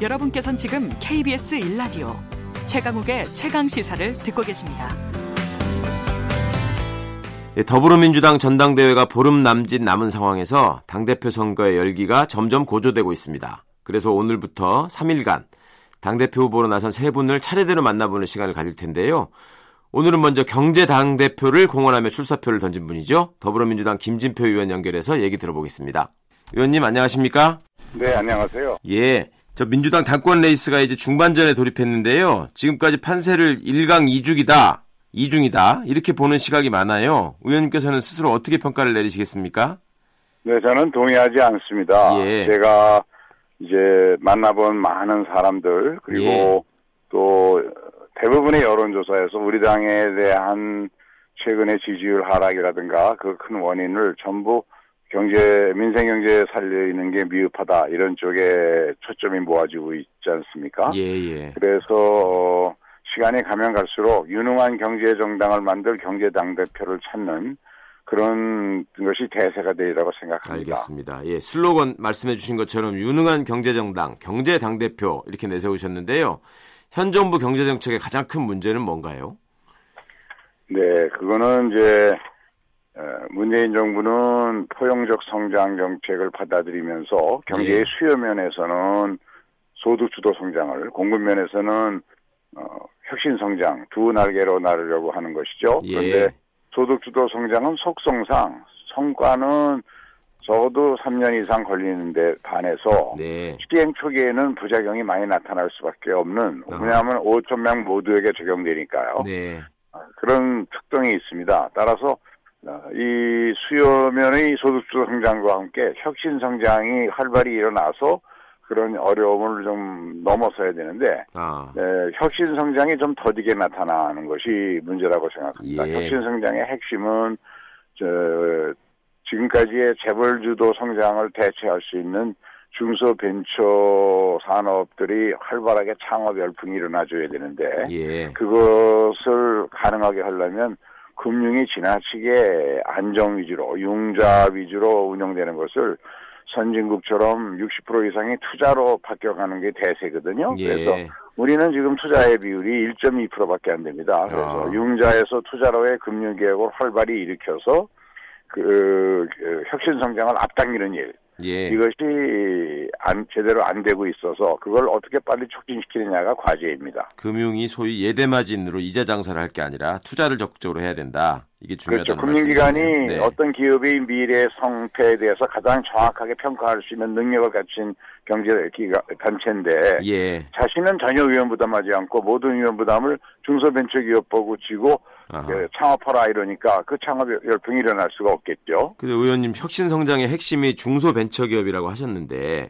여러분께서는 지금 KBS 1라디오 최강욱의 최강시사를 듣고 계십니다. 더불어민주당 전당대회가 보름 남짓 남은 상황에서 당대표 선거의 열기가 점점 고조되고 있습니다. 그래서 오늘부터 3일간 당대표 후보로 나선 세 분을 차례대로 만나보는 시간을 가질 텐데요. 오늘은 먼저 경제당대표를 공언하며 출사표를 던진 분이죠. 더불어민주당 김진표 의원 연결해서 얘기 들어보겠습니다. 의원님 안녕하십니까? 네, 안녕하세요. 예, 저 민주당 당권 레이스가 이제 중반전에 돌입했는데요. 지금까지 판세를 1강 2중이다 이렇게 보는 시각이 많아요. 의원님께서는 스스로 어떻게 평가를 내리시겠습니까? 네, 저는 동의하지 않습니다. 예. 제가 이제 만나본 많은 사람들 그리고 또 대부분의 여론조사에서 우리 당에 대한 최근의 지지율 하락이라든가 그 큰 원인을 전부 민생 경제 살리는 게 미흡하다 이런 쪽에 초점이 모아지고 있지 않습니까? 예. 그래서 시간이 가면 갈수록 유능한 경제 정당을 만들 경제 당대표를 찾는 그런 것이 대세가 되리라고 생각합니다. 알겠습니다. 예, 슬로건 말씀해 주신 것처럼 유능한 경제정당, 경제당대표 이렇게 내세우셨는데요. 현 정부 경제정책의 가장 큰 문제는 뭔가요? 네, 그거는 이제 문재인 정부는 포용적 성장 정책을 받아들이면서 경제의 수요 면에서는 소득 주도 성장을, 공급 면에서는 혁신 성장 두 날개로 나르려고 하는 것이죠. 그런데 소득 주도 성장은 속성상 성과는 적어도 3년 이상 걸리는데 반해서 시행 초기에는 부작용이 많이 나타날 수밖에 없는, 왜냐하면 5천 명 모두에게 적용되니까요. 그런 특성이 있습니다. 따라서 이 수요면의 소득주도 성장과 함께 혁신 성장이 활발히 일어나서 그런 어려움을 좀 넘어서야 되는데 혁신 성장이 좀 더디게 나타나는 것이 문제라고 생각합니다. 혁신 성장의 핵심은 지금까지의 재벌 주도 성장을 대체할 수 있는 중소벤처 산업들이 활발하게 창업 열풍이 일어나줘야 되는데 그것을 가능하게 하려면 금융이 지나치게 안정 위주로 융자 위주로 운영되는 것을 선진국처럼 60% 이상이 투자로 바뀌어가는 게 대세거든요. 그래서 우리는 지금 투자의 비율이 1.2%밖에 안 됩니다. 그래서 융자에서 투자로의 금융개혁을 활발히 일으켜서 그 혁신 성장을 앞당기는 일. 이것이 제대로 안 되고 있어서 그걸 어떻게 빨리 촉진시키느냐가 과제입니다. 금융이 소위 예대마진으로 이자 장사를 할 게 아니라 투자를 적극적으로 해야 된다. 이게 중요하다는 말씀이시죠. 금융기관이 어떤 기업의 미래 성패에 대해서 가장 정확하게 평가할 수 있는 능력을 갖춘 단체인데 자신은 전혀 위험 부담하지 않고 모든 위험 부담을 중소벤처기업 보고 지고 창업하라 이러니까 그 창업 열풍이 일어날 수가 없겠죠. 근데 의원님 혁신 성장의 핵심이 중소벤처기업이라고 하셨는데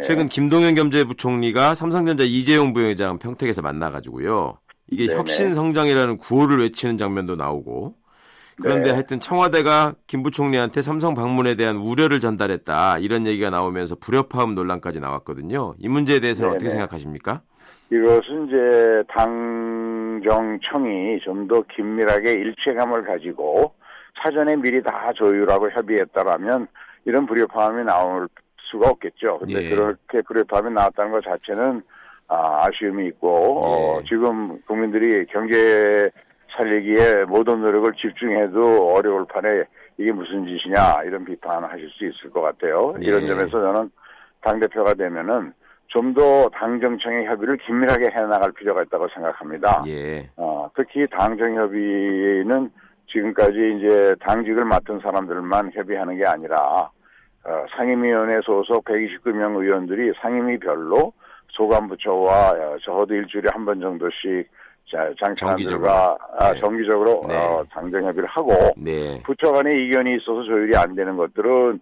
최근 김동연 경제부총리가 삼성전자 이재용 부회장 평택에서 만나가지고요. 이게 혁신 성장이라는 구호를 외치는 장면도 나오고 그런데 하여튼 청와대가 김 부총리한테 삼성 방문에 대한 우려를 전달했다 이런 얘기가 나오면서 불협화음 논란까지 나왔거든요. 이 문제에 대해서는 어떻게 생각하십니까? 이것은 이제 당정청이 좀 더 긴밀하게 일체감을 가지고 사전에 미리 다 조율하고 협의했다라면 이런 불협화음이 나올 수가 없겠죠. 근데 그렇게 불협화음이 나왔다는 것 자체는 아쉬움이 있고 지금 국민들이 경제 살리기에 모든 노력을 집중해도 어려울 판에 이게 무슨 짓이냐 이런 비판을 하실 수 있을 것 같아요. 이런 점에서 저는 당대표가 되면은 좀 더 당정청의 협의를 긴밀하게 해나갈 필요가 있다고 생각합니다. 특히 당정협의는 지금까지 이제 당직을 맡은 사람들만 협의하는 게 아니라 상임위원회 소속 129명 의원들이 상임위별로 소관부처와 적어도 일주일에 한 번 정도씩 장차관들과 정기적으로 당정협의를 하고 부처 간의 이견이 있어서 조율이 안 되는 것들은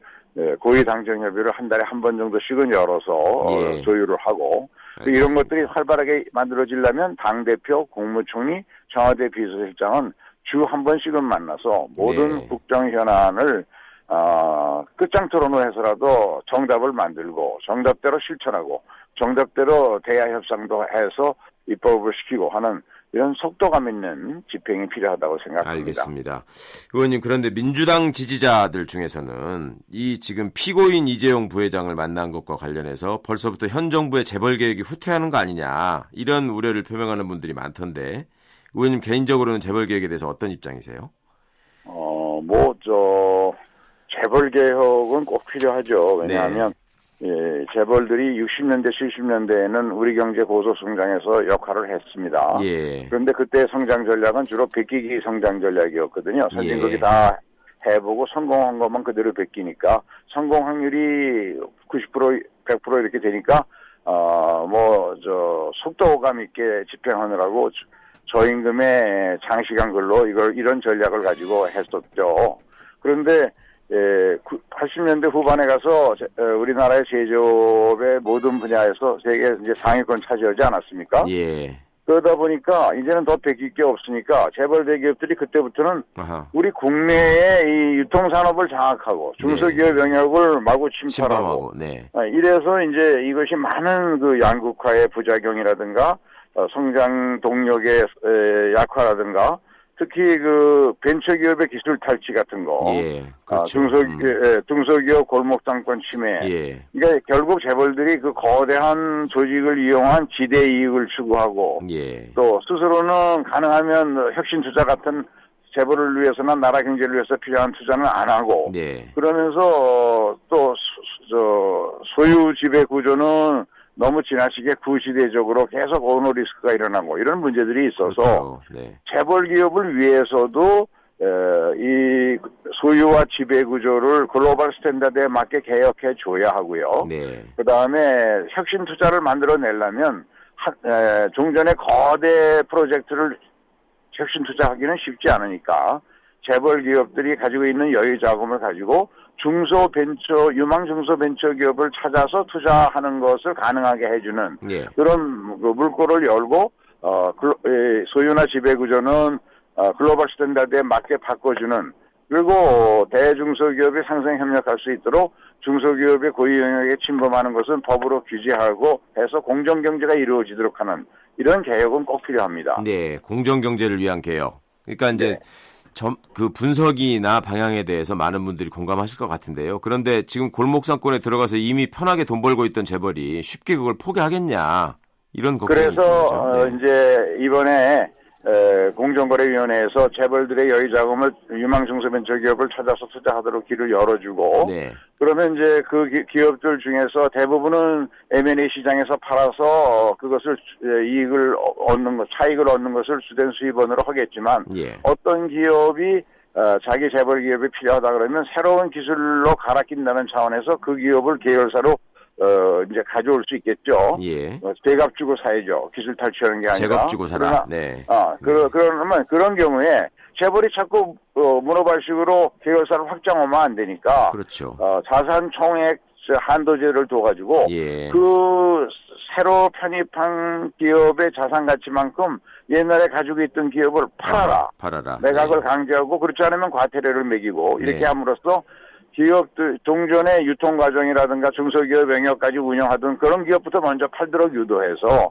고위 당정협의를 한 달에 한 번 정도씩은 열어서 조율을 하고 이런 것들이 활발하게 만들어지려면 당대표, 국무총리, 청와대 비서실장은 주 한 번씩은 만나서 모든 국정 현안을 끝장 토론을 해서라도 정답을 만들고 정답대로 실천하고 정답대로 대야 협상도 해서 입법을 시키고 하는 이런 속도감 있는 집행이 필요하다고 생각합니다. 알겠습니다. 의원님, 그런데 민주당 지지자들 중에서는 이 지금 피고인 이재용 부회장을 만난 것과 관련해서 벌써부터 현 정부의 재벌 계획이 후퇴하는 거 아니냐 이런 우려를 표명하는 분들이 많던데 의원님 개인적으로는 재벌 계획에 대해서 어떤 입장이세요? 재벌 개혁은 꼭 필요하죠. 왜냐하면 네. 예, 재벌들이 60년대, 70년대에는 우리 경제 고속 성장에서 역할을 했습니다. 예. 그런데 그때 성장 전략은 주로 베끼기 성장 전략이었거든요. 선진국이 다 해보고 성공한 것만 그대로 베끼니까 성공 확률이 90%, 100% 이렇게 되니까 속도감 있게 집행하느라고 저임금의 장시간 근로 이런 전략을 가지고 했었죠. 그런데 80년대 후반에 가서 우리나라의 제조업의 모든 분야에서 세계 이제 상위권 차지하지 않았습니까? 예. 그러다 보니까 이제는 더 베낄 게 없으니까 재벌 대기업들이 그때부터는 우리 국내의 이 유통산업을 장악하고 중소기업 영역을 마구 침탈하고 네. 이래서 이제 이것이 많은 그 양극화의 부작용이라든가 성장 동력의 약화라든가 특히 그 벤처기업의 기술 탈취 같은 거, 그렇죠. 중소기업 골목상권 침해. 그러니까 결국 재벌들이 그 거대한 조직을 이용한 지대 이익을 추구하고, 또 스스로는 가능하면 혁신 투자 같은 재벌을 위해서나 나라 경제를 위해서 필요한 투자는 안 하고, 그러면서 또 소유 지배 구조는 너무 지나치게 구시대적으로 계속 오너 리스크가 일어나고 이런 문제들이 있어서 재벌 기업을 위해서도 이 소유와 지배 구조를 글로벌 스탠다드에 맞게 개혁해 줘야 하고요. 그다음에 혁신 투자를 만들어내려면 종전의 거대 프로젝트를 혁신 투자하기는 쉽지 않으니까 재벌 기업들이 가지고 있는 여유 자금을 가지고 유망 중소벤처기업을 찾아서 투자하는 것을 가능하게 해주는 그런 물꼬를 열고 소유나 지배구조는 글로벌 스탠다드에 맞게 바꿔주는 그리고 대중소기업이 상생 협력할 수 있도록 중소기업의 고유 영역에 침범하는 것은 법으로 규제하고 해서 공정경제가 이루어지도록 하는 이런 개혁은 꼭 필요합니다. 네, 공정경제를 위한 개혁. 그러니까 이제 그 분석이나 방향에 대해서 많은 분들이 공감하실 것 같은데요. 그런데 지금 골목상권에 들어가서 이미 편하게 돈 벌고 있던 재벌이 쉽게 그걸 포기하겠냐 이런 걱정이 있죠. 그래서 이제 이번에 공정거래위원회에서 재벌들의 여유 자금을 유망 중소벤처기업을 찾아서 투자하도록 길을 열어주고 그러면 이제 그 기업들 중에서 대부분은 M&A 시장에서 팔아서 그것을 차익을 얻는 것을 주된 수입원으로 하겠지만 어떤 기업이 자기 재벌 기업이 필요하다 그러면 새로운 기술로 갈아 낀다는 차원에서 그 기업을 계열사로 이제 가져올 수 있겠죠. 대값 주고 사야죠. 기술 탈취하는 게 아니라. 제값 주고 사라. 그러면 그런 경우에 재벌이 자꾸 문어발식으로 계열사를 확장하면 안 되니까. 자산 총액 한도제를 둬가지고 그 새로 편입한 기업의 자산 가치만큼 옛날에 가지고 있던 기업을 팔아라. 매각을 강제하고 그렇지 않으면 과태료를 매기고 이렇게 함으로써 기업들 동전의 유통 과정이라든가 중소기업 영역까지 운영하던 그런 기업부터 먼저 팔도록 유도해서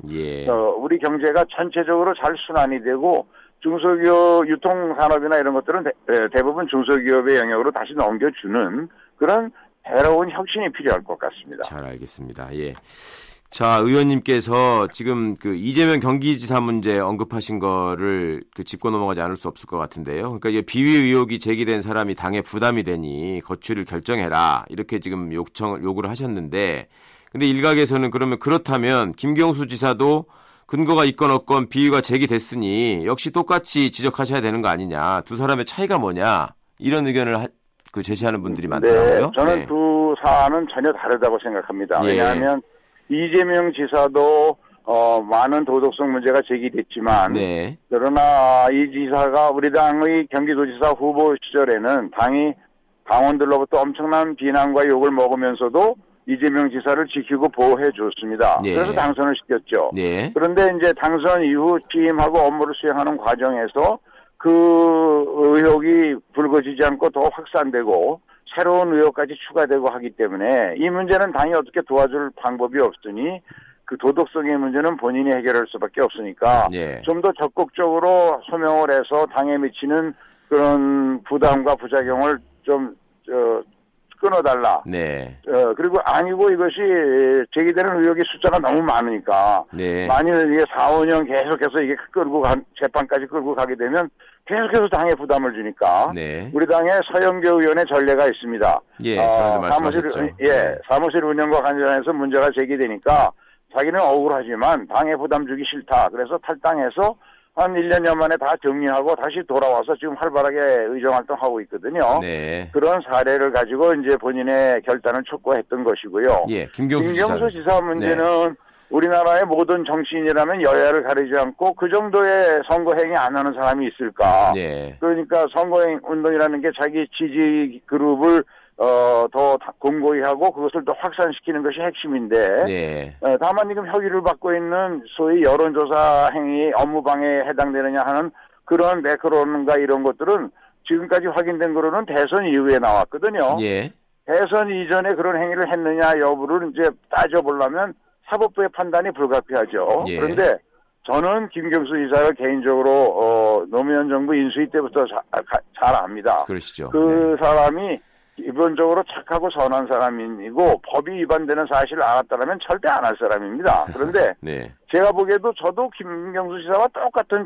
우리 경제가 전체적으로 잘 순환이 되고 중소기업 유통산업이나 이런 것들은 대부분 중소기업의 영역으로 다시 넘겨주는 그런 새로운 혁신이 필요할 것 같습니다. 잘 알겠습니다. 자, 의원님께서 지금 그 이재명 경기지사 문제 언급하신 거를 짚고 넘어가지 않을 수 없을 것 같은데요. 그러니까 이게 비위 의혹이 제기된 사람이 당에 부담이 되니 거취를 결정해라. 이렇게 지금 요구를 하셨는데 근데 일각에서는 그렇다면 김경수 지사도 근거가 있건 없건 비위가 제기됐으니 역시 똑같이 지적하셔야 되는 거 아니냐. 두 사람의 차이가 뭐냐. 이런 의견을 제시하는 분들이 많더라고요. 저는 두 사안은 전혀 다르다고 생각합니다. 왜냐하면 이재명 지사도 많은 도덕성 문제가 제기됐지만 그러나 이 지사가 우리 당의 경기도지사 후보 시절에는 당이 당원들로부터 엄청난 비난과 욕을 먹으면서도 이재명 지사를 지키고 보호해 줬습니다. 그래서 당선을 시켰죠. 그런데 이제 당선 이후 취임하고 업무를 수행하는 과정에서 그 의혹이 불거지지 않고 더 확산되고 새로운 의혹까지 추가되고 하기 때문에 이 문제는 당이 어떻게 도와줄 방법이 없으니 그 도덕성의 문제는 본인이 해결할 수밖에 없으니까 예. 좀 더 적극적으로 소명을 해서 당에 미치는 그런 부담과 부작용을 좀 끊어달라. 네. 그리고 아니고 이것이 제기되는 의혹의 숫자가 너무 많으니까 네. 만일 이게 4, 5년 계속해서 이게 재판까지 끌고 가게 되면 계속해서 당에 부담을 주니까 네. 우리 당에 서영교 의원의 전례가 있습니다. 예, 말씀하셨죠. 사무실 운영과 관련해서 문제가 제기되니까 자기는 억울하지만 당에 부담 주기 싫다. 그래서 탈당해서 한 1년여 만에 다 정리하고 다시 돌아와서 지금 활발하게 의정활동하고 있거든요. 네. 그런 사례를 가지고 이제 본인의 결단을 촉구했던 것이고요. 예, 김경수 지사 문제는 네. 우리나라의 모든 정치인이라면 여야를 가리지 않고 그 정도의 선거행위 안 하는 사람이 있을까. 네. 그러니까 선거운동이라는 게 자기 지지 그룹을 더 공고히 하고 그것을 더 확산시키는 것이 핵심인데 네. 다만 지금 혁의를 받고 있는 소위 여론조사 행위 업무방해에 해당되느냐 하는 그런 매크로는가 이런 것들은 지금까지 확인된 거로는 대선 이후에 나왔거든요. 예. 대선 이전에 그런 행위를 했느냐 여부를 이제 따져보려면 사법부의 판단이 불가피하죠. 예. 그런데 저는 김경수 지사를 개인적으로 노무현 정부 인수위 때부터 잘 압니다. 그러시죠. 그 네. 사람이 기본적으로 착하고 선한 사람이고 법이 위반되는 사실을 알았다면 절대 안 할 사람입니다. 그런데 네. 제가 보기에도 저도 김경수 지사와 똑같은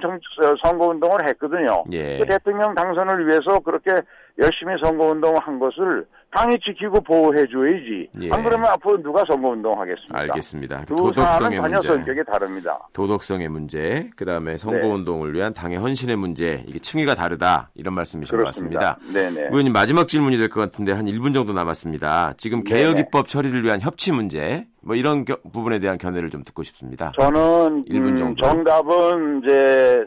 선거운동을 했거든요. 예. 그 대통령 당선을 위해서 그렇게 열심히 선거운동을 한 것을 당이 지키고 보호해줘야지. 예. 안 그러면 앞으로 누가 선거운동하겠습니까? 알겠습니다. 두 사안은 전혀 성격이 다릅니다. 도덕성의 문제, 그다음에 선거운동을 위한 당의 헌신의 문제, 이게 층위가 다르다 이런 말씀이신 것 같습니다. 네네. 의원님 마지막 질문이 될 것 같은데 한 1분 정도 남았습니다. 지금 개혁입법 처리를 위한 협치 문제, 뭐 이런 부분에 대한 견해를 좀 듣고 싶습니다. 저는 1분 정도. 정답은 이제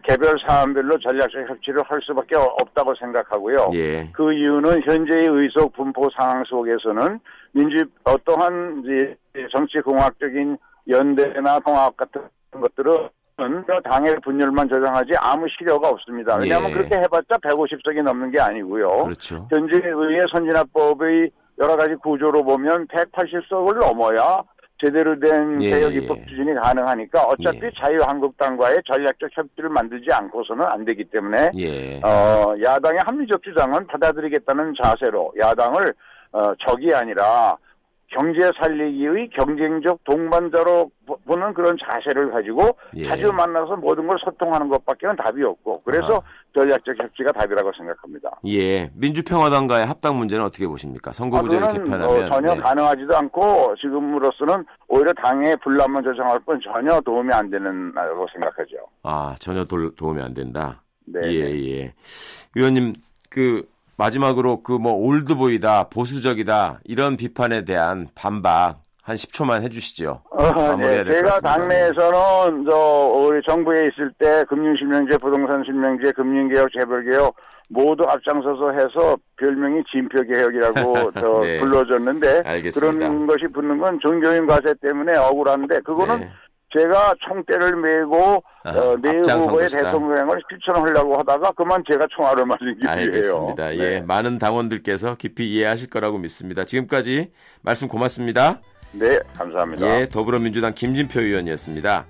개별 사안별로 전략적 협치를 할 수밖에 없다고 생각하고요. 예. 그 이유는 현재의 의석 분포 상황 속에서는 어떠한 이제 정치공학적인 연대나 통합 같은 것들은 당의 분열만 조장하지 아무 실효가 없습니다. 왜냐하면 예. 그렇게 해봤자 150석이 넘는 게 아니고요. 그렇죠. 현재 의회 선진화법의 여러 가지 구조로 보면 180석을 넘어야 제대로 된 개혁 입법 추진이 가능하니까 어차피 자유한국당과의 전략적 협치를 만들지 않고서는 안 되기 때문에 야당의 합리적 주장은 받아들이겠다는 자세로 야당을 적이 아니라 경제 살리기의 경쟁적 동반자로 보는 그런 자세를 가지고 자주 만나서 모든 걸 소통하는 것밖에 답이 없고 그래서 전략적 협치가 답이라고 생각합니다. 예, 민주평화당과의 합당 문제는 어떻게 보십니까? 선거구제를 개편하면 전혀 가능하지도 않고 지금으로서는 오히려 당의 분란만 조장할 뿐 전혀 도움이 안 되는다고 생각하죠. 아, 전혀 도움이 안 된다. 네. 예. 의원님 마지막으로 올드보이다, 보수적이다 이런 비판에 대한 반박 한 10초만 해주시죠. 네. 제가 당내에서는 우리 정부에 있을 때 금융실명제, 부동산 실명제, 금융개혁, 재벌개혁 모두 앞장서서 해서 별명이 진표개혁이라고 네. 불러줬는데 알겠습니다. 그런 것이 붙는 건 종교인 과세 때문에 억울한데 그거는 제가 총대를 메고 내 후보의 대통령을 실천하려고 하다가 그만 제가 총알을 맞은 길이에요. 알겠습니다. 예, 많은 당원들께서 깊이 이해하실 거라고 믿습니다. 지금까지 말씀 고맙습니다. 네, 감사합니다. 예, 더불어민주당 김진표 의원이었습니다.